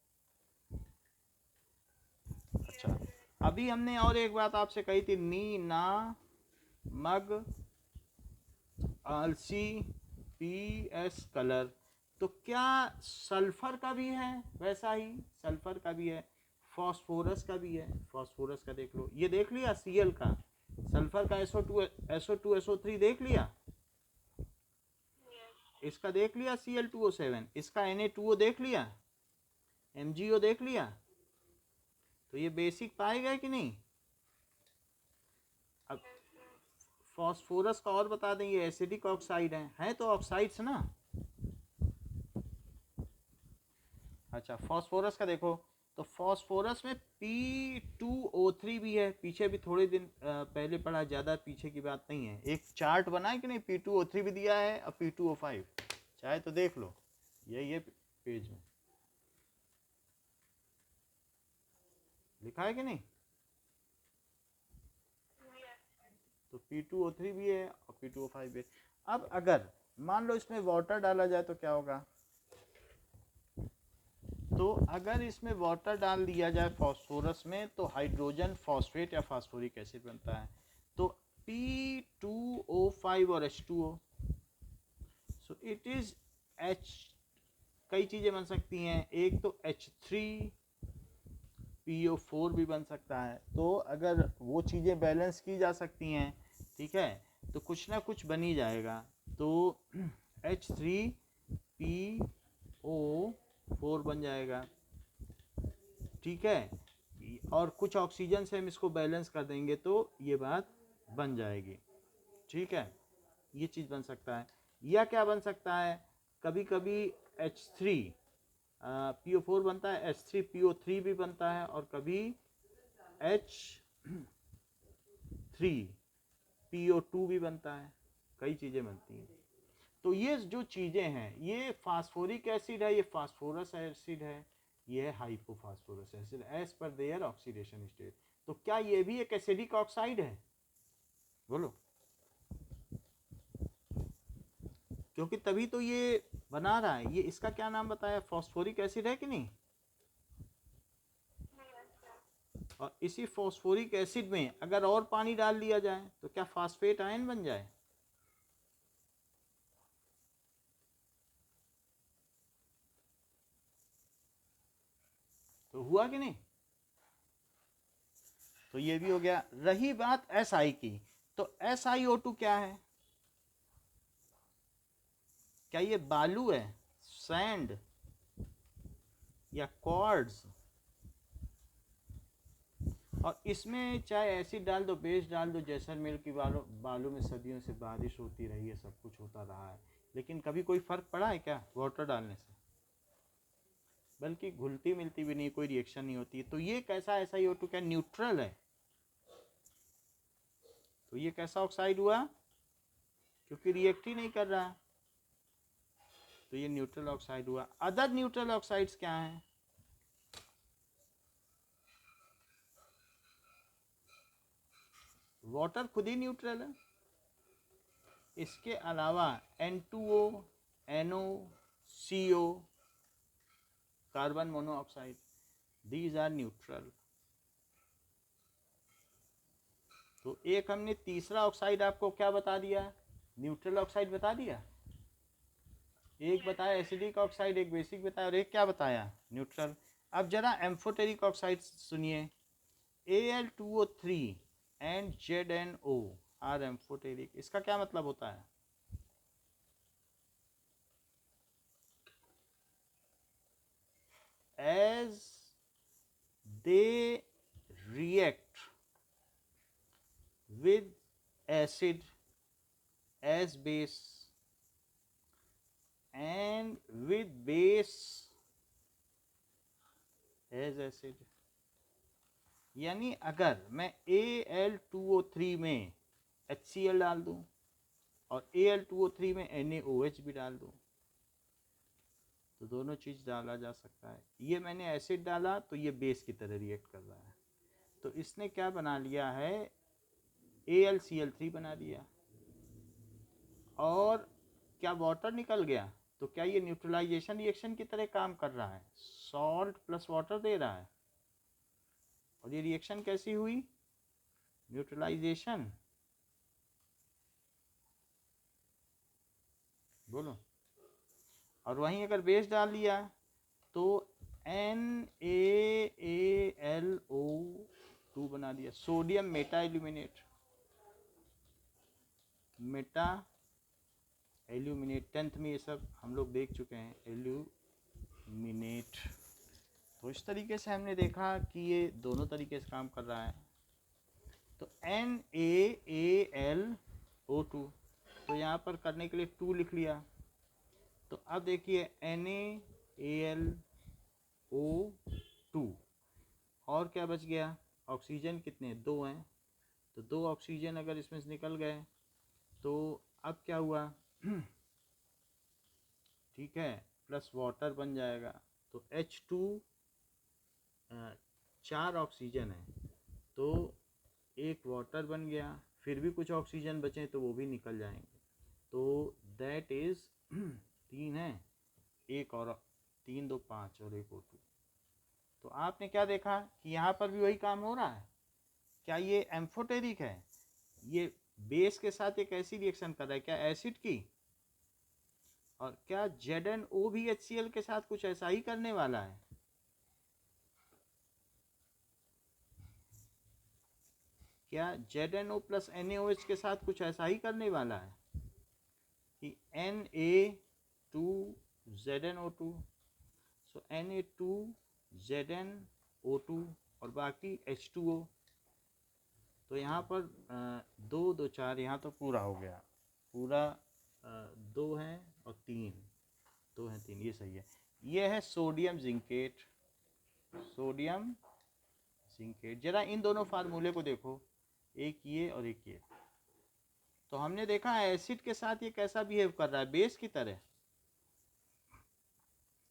S1: अच्छा, अभी हमने और एक बात आपसे कही थी, नी ना मग आलसी पी एस कलर, तो क्या सल्फर का भी है? वैसा ही सल्फर का भी है, फॉस्फोरस का भी है। फॉस्फोरस का देख लो, ये देख लिया Cl का, सल्फर का SO2 SO3 देख लिया, इसका देख लिया Cl2O7, इसका Na2O देख लिया, MgO देख लिया, तो ये बेसिक पाए गए कि नहीं। अब फॉस्फोरस का और बता दें, ये एसिडिक ऑक्साइड है तो ऑक्साइड्स ना। अच्छा, फॉस्फोरस का देखो, तो फॉस्फोरस में P2O3 भी है, पीछे भी थोड़े दिन पहले पढ़ा, ज़्यादा पीछे की बात नहीं है, एक चार्ट बना है कि नहीं, P2O3 भी दिया है और P2O5, चाहे तो देख लो, ये पेज में लिखा है कि नहीं। तो P2O3 भी है और P2O5 भी है। अब अगर मान लो इसमें वाटर डाला जाए तो क्या होगा, तो अगर इसमें वाटर डाल दिया जाए फॉस्फोरस में, तो हाइड्रोजन फॉस्फेट या फास्फोरिक एसिड बनता है, तो P2O5 और H2O, so it is H, कई चीज़ें बन सकती हैं, एक तो H3PO4 भी बन सकता है, तो अगर वो चीज़ें बैलेंस की जा सकती हैं, ठीक है, तो कुछ ना कुछ बन ही जाएगा, तो H3PO4 बन जाएगा, ठीक है, और कुछ ऑक्सीजन से हम इसको बैलेंस कर देंगे तो ये बात बन जाएगी, ठीक है, ये चीज़ बन सकता है। या क्या बन सकता है, कभी कभी H3 PO4 बनता है, H3 PO3 भी बनता है, और कभी H3 PO2 भी बनता है, कई चीज़ें बनती हैं। तो ये जो चीज़ें हैं, ये फास्फोरिक एसिड है, ये फास्फोरस एसिड है, ये है hypophosphorous acid as per their oxidation state. तो क्या ये भी एक एसिडिक ऑक्साइड है? बोलो, क्योंकि तभी तो ये बना रहा है। ये इसका क्या नाम बताया, फॉस्फोरिक एसिड है कि नहीं? और इसी फॉस्फोरिक एसिड में अगर और पानी डाल दिया जाए तो क्या फास्फेट आयन बन जाए? तो हुआ कि नहीं? तो ये भी हो गया। रही बात SI की, तो SiO2 क्या है? क्या ये बालू है, सैंड या क्वार्ट्ज? और इसमें चाहे एसिड डाल दो, बेस डाल दो, जैसलमेर की बालू में सदियों से बारिश होती रही है, सब कुछ होता रहा है, लेकिन कभी कोई फर्क पड़ा है क्या वाटर डालने से? बल्कि घुलती मिलती भी नहीं, कोई रिएक्शन नहीं होती। तो ये कैसा SiO2 क्या न्यूट्रल है? तो ये कैसा ऑक्साइड हुआ? क्योंकि रिएक्ट ही नहीं कर रहा, तो ये न्यूट्रल ऑक्साइड हुआ। अदर न्यूट्रल ऑक्साइड्स क्या हैं? वाटर खुद ही न्यूट्रल है। इसके अलावा N2O, NO, CO, carbon monoxide, these are neutral. तो एक हमने तीसरा ऑक्साइड आपको क्या बता दिया, न्यूट्रल ऑक्साइड बता दिया। एक बताया एसिडिक ऑक्साइड, एक बेसिक बताया, और एक क्या बताया, न्यूट्रल। अब जरा एम्फोटेरिक ऑक्साइड सुनिए, Al2O3 and ZnO are amphoteric. इसका क्या मतलब होता है? as they react with acid as base and with base as acid। यानी अगर मैं Al2O3 में HCl डाल दूं और Al2O3 में NaOH भी डाल दूं, तो दोनों चीज़ डाला जा सकता है। ये मैंने एसिड डाला तो ये बेस की तरह रिएक्ट कर रहा है, तो इसने क्या बना लिया है, AlCl3 बना दिया। और क्या वाटर निकल गया, तो क्या ये न्यूट्रलाइजेशन रिएक्शन की तरह काम कर रहा है, सॉल्ट प्लस वाटर दे रहा है। और ये रिएक्शन कैसी हुई, न्यूट्रलाइजेशन। बोलो। और वहीं अगर बेस डाल दिया तो NaAlO2 बना दिया, sodium Meta aluminate. Meta aluminate 10th में ये सब हम लोग देख चुके हैं, एल्यूमिनेट। तो इस तरीके से हमने देखा कि ये दोनों तरीके से काम कर रहा है। तो NaAlO2, तो यहाँ पर करने के लिए 2 लिख लिया। तो अब देखिए NaAlO2, और क्या बच गया, ऑक्सीजन कितने, 2 हैं, तो 2 ऑक्सीजन अगर इसमें से निकल गए तो अब क्या हुआ ठीक है, प्लस वाटर बन जाएगा। तो H2, 4 ऑक्सीजन है तो 1 वाटर बन गया, फिर भी कुछ ऑक्सीजन बचे तो वो भी निकल जाएंगे। तो दैट इज 3 है, 1 और 3 2 5 और 1 O2। तो आपने क्या देखा कि यहाँ पर भी वही काम हो रहा है। क्या ये एम्फोटेरिक है, ये बेस के साथ एक ऐसी रिएक्शन कर रहा है, क्या एसिड की। और क्या ZnO भी HCl के साथ कुछ ऐसा ही करने वाला है। क्या ZnO प्लस NaOH के साथ कुछ ऐसा ही करने वाला है कि Na2ZnO2, सो Na2ZnO2 और बाकी H2O। तो यहाँ पर 2 2 4 यहाँ तो पूरा हो गया, पूरा 2 है और 3, 2 है 3, ये सही है। ये है सोडियम जिंकेट, सोडियम जिंकेट। जरा इन दोनों फार्मूले को देखो, एक ये और एक ये। तो हमने देखा है एसिड के साथ ये कैसा बिहेव कर रहा है, बेस की तरह,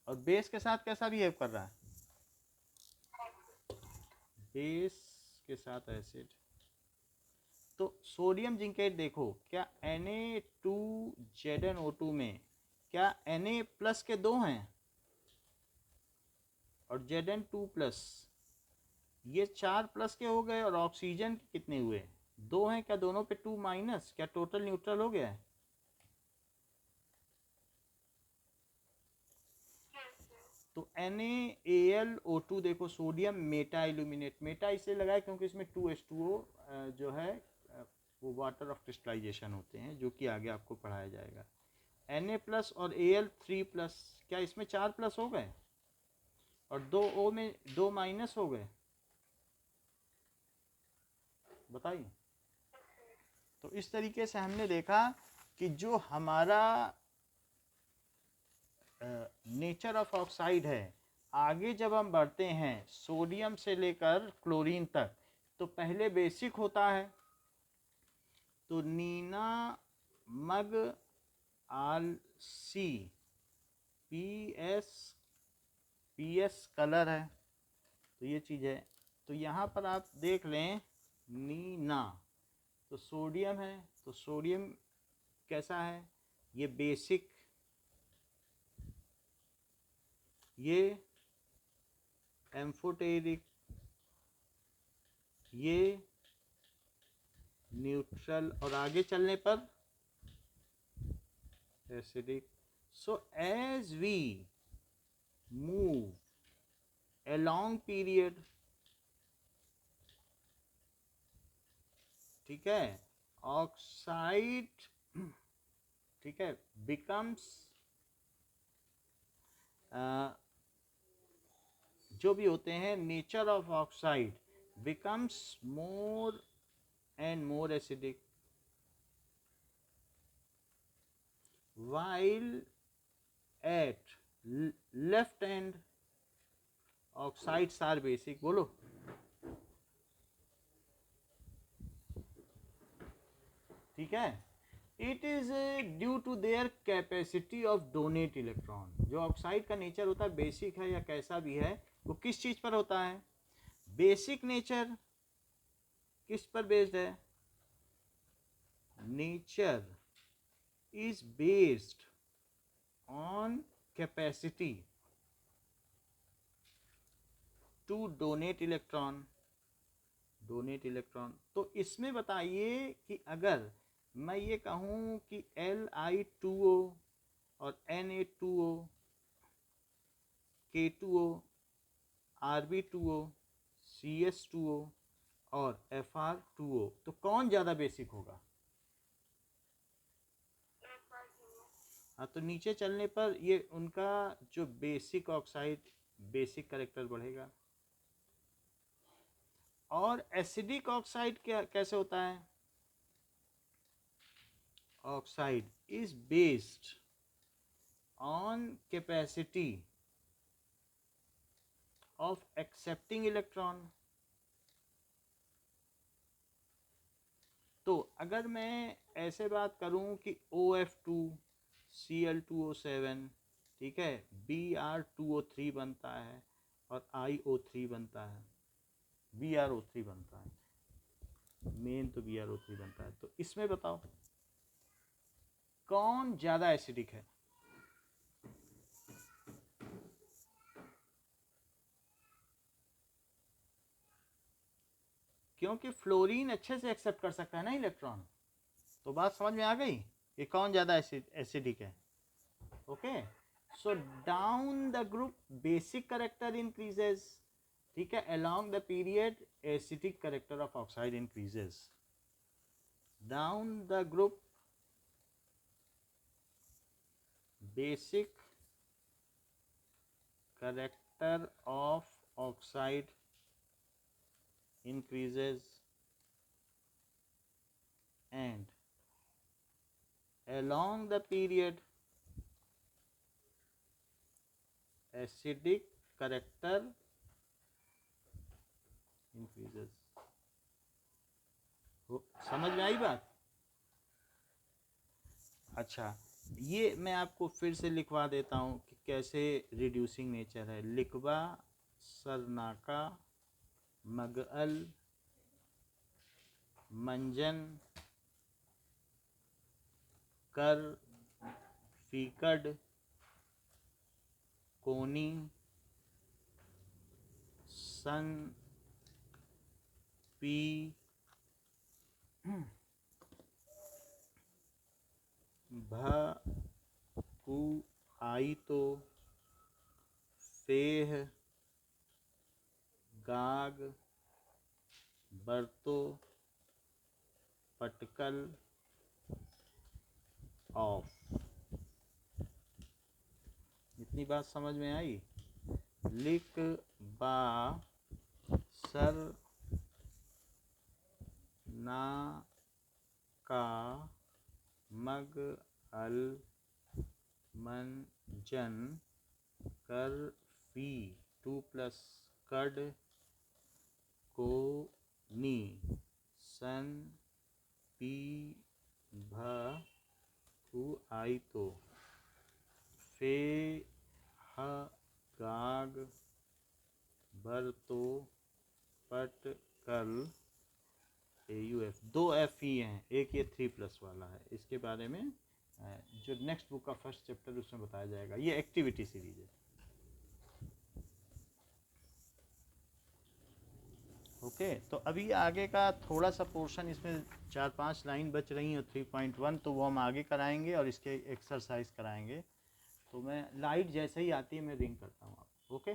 S1: और बेस के साथ कैसा बिहेव कर रहा है, बेस के साथ एसिड। तो सोडियम जिंकेट देखो, क्या Na2ZnO2 में क्या Na प्लस के 2 हैं और Zn2 प्लस, ये 4 प्लस के हो गए, और ऑक्सीजन के कितने हुए, 2 हैं, क्या दोनों पे 2 माइनस, क्या टोटल न्यूट्रल हो गया है। तो NaAlO2 देखो, सोडियम मेटा इल्यूमिनेट, मेटा इसलिए लगाए क्योंकि इसमें 2H2O जो है वो वाटर ऑफ क्रिस्टलाइजेशन होते हैं, जो कि आगे आपको पढ़ाया जाएगा। Na प्लस और Al3 प्लस, क्या इसमें 4 प्लस हो गए और 2 O में 2 माइनस हो गए, बताइए। तो इस तरीके से हमने देखा कि जो हमारा नेचर ऑफ ऑक्साइड है, आगे जब हम बढ़ते हैं सोडियम से लेकर क्लोरीन तक, तो पहले बेसिक होता है, तो नीना मग आल सी पीएस कलर है, तो ये चीज़ है। तो यहाँ पर आप देख लें नीना, तो सोडियम है, तो सोडियम कैसा है, ये बेसिक, ये एम्फोटेरिक, ये न्यूट्रल, और आगे चलने पर acidic. So as we move along period, ठीक है, ऑक्साइड, ठीक है, बिकम्स जो भी होते हैं, nature of oxide becomes more and more acidic, while at left end oxides are basic। बोलो, ठीक है। It is due to their capacity of donate electron. जो ऑक्साइड का नेचर होता है, बेसिक है या कैसा भी है, वो किस चीज पर होता है, बेसिक नेचर किस पर बेस्ड है, nature is based on capacity to donate electron, तो इसमें बताइए कि अगर मैं ये कहूँ कि Li2O और Na2O, K2O, Rb2O, CS2O और Fr2O, तो कौन ज़्यादा बेसिक होगा। हाँ, तो नीचे चलने पर ये उनका जो बेसिक ऑक्साइड, बेसिक कैरेक्टर बढ़ेगा। और एसिडिक ऑक्साइड क्या कैसे होता है, oxide is based on capacity of accepting electron. तो अगर मैं ऐसे बात करूं कि OF2 Cl2O7, ठीक है, Br2O3 बनता है और IO3 बनता है, BrO3 बनता है, मेन तो BrO3 बनता है। तो इसमें बताओ कौन ज़्यादा एसिडिक है, क्योंकि फ्लोरीन अच्छे से एक्सेप्ट कर सकता है ना इलेक्ट्रॉन। तो बात समझ में आ गई कि कौन ज़्यादा एसिडिक है। Okay, so down the group basic character increases, ठीक है, along the period acidic character of oxide increases, down the group basic character of oxide increases, and along the period acidic character increases. समझ में आई बात? अच्छा, ये मैं आपको फिर से लिखवा देता हूँ कि कैसे रिड्यूसिंग नेचर है। लिकवा, सरनाका, मगअल, मंजन, कर, फीकड, कोनी, सन, पी, भ, कु, आई तो, फेह, गाग, बरतो, पटकल, ऑफ। इतनी बात समझ में आई? लिक बा सर ना का मग अल मन जन कर फी 2 प्लस कड को नी सन पी भ कु आई तो फे ह गाग बर तो पट कल AUF। 2 F ही हैं, एक ये 3+ वाला है। इसके बारे में जो नेक्स्ट बुक का फर्स्ट चैप्टर उसमें बताया जाएगा। ये एक्टिविटी सीरीज है। ओके, तो अभी आगे का थोड़ा सा पोर्शन, इसमें 4-5 लाइन बच रही हैं 3.1, तो वो हम आगे कराएंगे और इसके एक्सरसाइज कराएंगे। तो मैं लाइट जैसे ही आती है मैं रिंग करता हूँ आपको। ओके।